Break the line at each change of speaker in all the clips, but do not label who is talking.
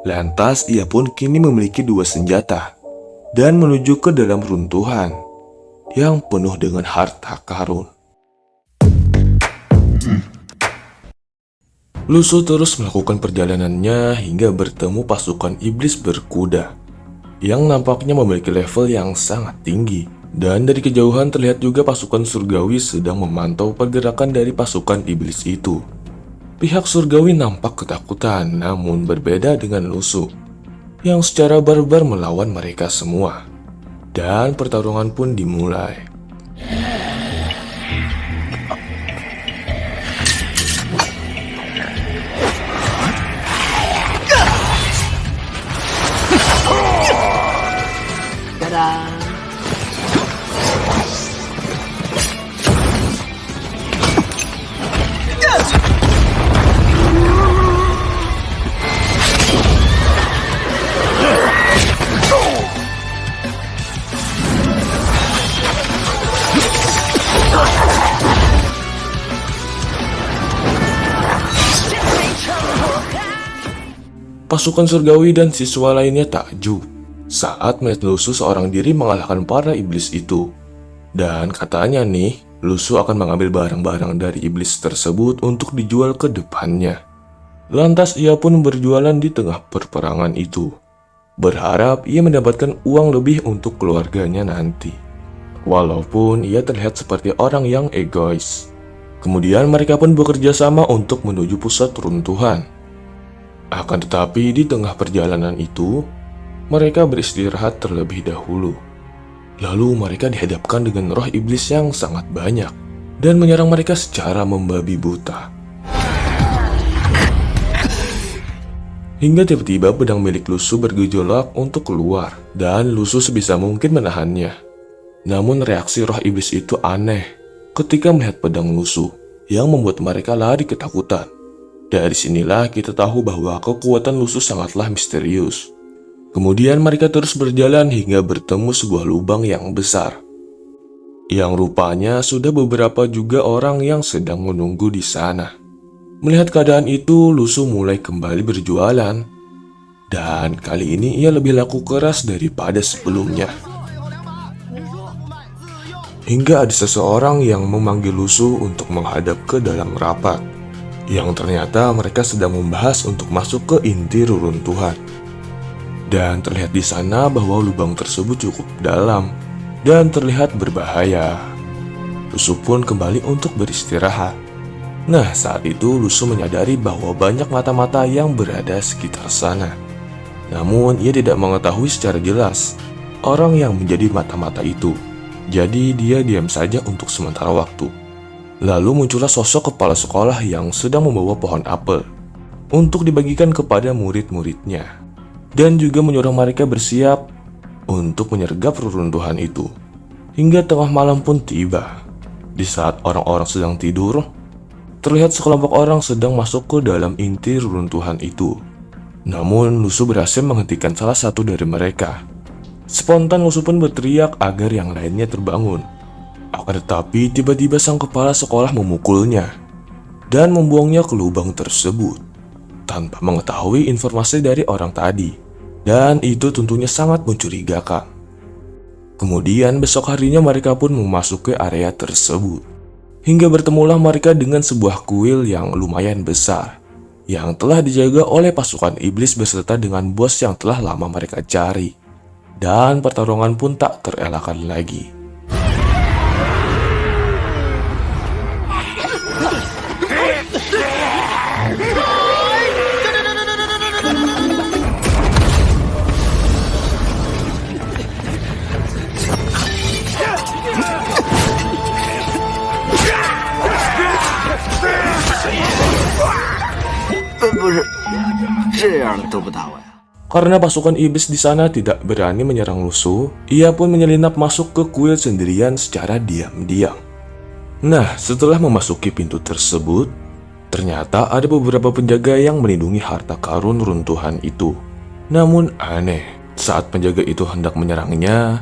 Lantas ia pun kini memiliki dua senjata dan menuju ke dalam runtuhan yang penuh dengan harta karun. Lusu terus melakukan perjalanannya hingga bertemu pasukan iblis berkuda yang nampaknya memiliki level yang sangat tinggi. Dan dari kejauhan terlihat juga pasukan surgawi sedang memantau pergerakan dari pasukan iblis itu. Pihak surgawi nampak ketakutan, namun berbeda dengan Lusu yang secara barbar melawan mereka semua. Dan pertarungan pun dimulai. Pasukan surgawi dan siswa lainnya takjub saat melihat Lusu seorang diri mengalahkan para iblis itu. Dan katanya nih, Lusu akan mengambil barang-barang dari iblis tersebut untuk dijual ke depannya. Lantas ia pun berjualan di tengah perperangan itu, berharap ia mendapatkan uang lebih untuk keluarganya nanti. Walaupun ia terlihat seperti orang yang egois. Kemudian mereka pun bekerja sama untuk menuju pusat runtuhan. Akan tetapi di tengah perjalanan itu, mereka beristirahat terlebih dahulu. Lalu mereka dihadapkan dengan roh iblis yang sangat banyak dan menyerang mereka secara membabi buta. Hingga tiba-tiba pedang milik Lusu bergejolak untuk keluar dan Lusu sebisa mungkin menahannya. Namun reaksi roh iblis itu aneh ketika melihat pedang Lusu yang membuat mereka lari ketakutan. Dari sinilah kita tahu bahwa kekuatan Lusu sangatlah misterius. Kemudian mereka terus berjalan hingga bertemu sebuah lubang yang besar, yang rupanya sudah beberapa juga orang yang sedang menunggu di sana. Melihat keadaan itu, Lusu mulai kembali berjualan. Dan kali ini ia lebih laku keras daripada sebelumnya. Hingga ada seseorang yang memanggil Lusu untuk menghadap ke dalam rapat, yang ternyata mereka sedang membahas untuk masuk ke inti reruntuhan. Dan terlihat di sana bahwa lubang tersebut cukup dalam dan terlihat berbahaya. Lusu pun kembali untuk beristirahat. Nah, saat itu Lusu menyadari bahwa banyak mata-mata yang berada sekitar sana. Namun ia tidak mengetahui secara jelas orang yang menjadi mata-mata itu. Jadi dia diam saja untuk sementara waktu. Lalu muncullah sosok kepala sekolah yang sedang membawa pohon apel untuk dibagikan kepada murid-muridnya, dan juga menyuruh mereka bersiap untuk menyergap reruntuhan itu. Hingga tengah malam pun tiba. Di saat orang-orang sedang tidur, terlihat sekelompok orang sedang masuk ke dalam inti reruntuhan itu. Namun Lusu berhasil menghentikan salah satu dari mereka. Spontan Lusu pun berteriak agar yang lainnya terbangun. Akan tetapi tiba-tiba sang kepala sekolah memukulnya dan membuangnya ke lubang tersebut tanpa mengetahui informasi dari orang tadi. Dan itu tentunya sangat mencurigakan. Kemudian besok harinya mereka pun memasuki area tersebut. Hingga bertemulah mereka dengan sebuah kuil yang lumayan besar, yang telah dijaga oleh pasukan iblis beserta dengan bos yang telah lama mereka cari. Dan pertarungan pun tak terelakkan lagi. Karena pasukan iblis di sana tidak berani menyerang Lusu, ia pun menyelinap masuk ke kuil sendirian secara diam-diam. Nah, setelah memasuki pintu tersebut, ternyata ada beberapa penjaga yang melindungi harta karun runtuhan itu. Namun aneh, saat penjaga itu hendak menyerangnya,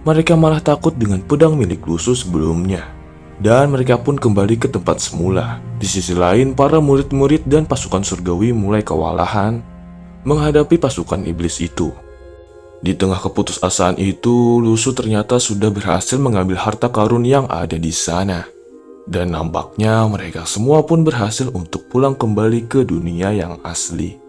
mereka malah takut dengan pedang milik Lusu sebelumnya. Dan mereka pun kembali ke tempat semula. Di sisi lain, para murid-murid dan pasukan surgawi mulai kewalahan menghadapi pasukan iblis itu. Di tengah keputusasaan itu, Lusu ternyata sudah berhasil mengambil harta karun yang ada di sana. Dan nampaknya mereka semua pun berhasil untuk pulang kembali ke dunia yang asli.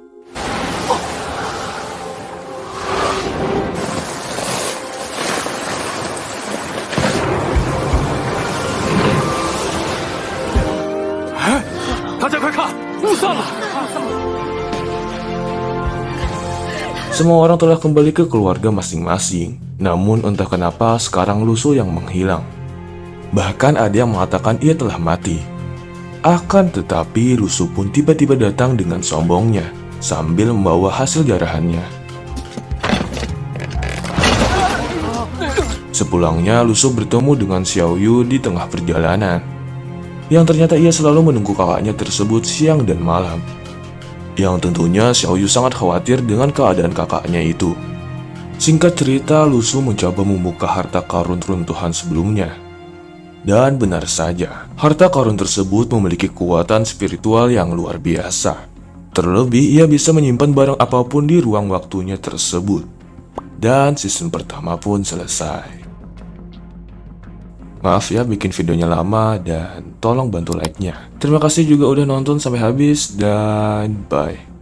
Semua orang telah kembali ke keluarga masing-masing. Namun entah kenapa sekarang Lusu yang menghilang. Bahkan ada yang mengatakan ia telah mati. Akan tetapi Lusu pun tiba-tiba datang dengan sombongnya sambil membawa hasil jarahannya. Sepulangnya Lusu bertemu dengan Xiao Yu di tengah perjalanan. Yang ternyata ia selalu menunggu kakaknya tersebut siang dan malam. Yang tentunya Xiao Yu sangat khawatir dengan keadaan kakaknya itu. Singkat cerita, Lusu mencoba membuka harta karun runtuhan sebelumnya. Dan benar saja, harta karun tersebut memiliki kekuatan spiritual yang luar biasa. Terlebih, ia bisa menyimpan barang apapun di ruang waktunya tersebut. Dan season pertama pun selesai. Maaf ya bikin videonya lama dan tolong bantu like-nya. Terima kasih juga udah nonton sampai habis dan bye.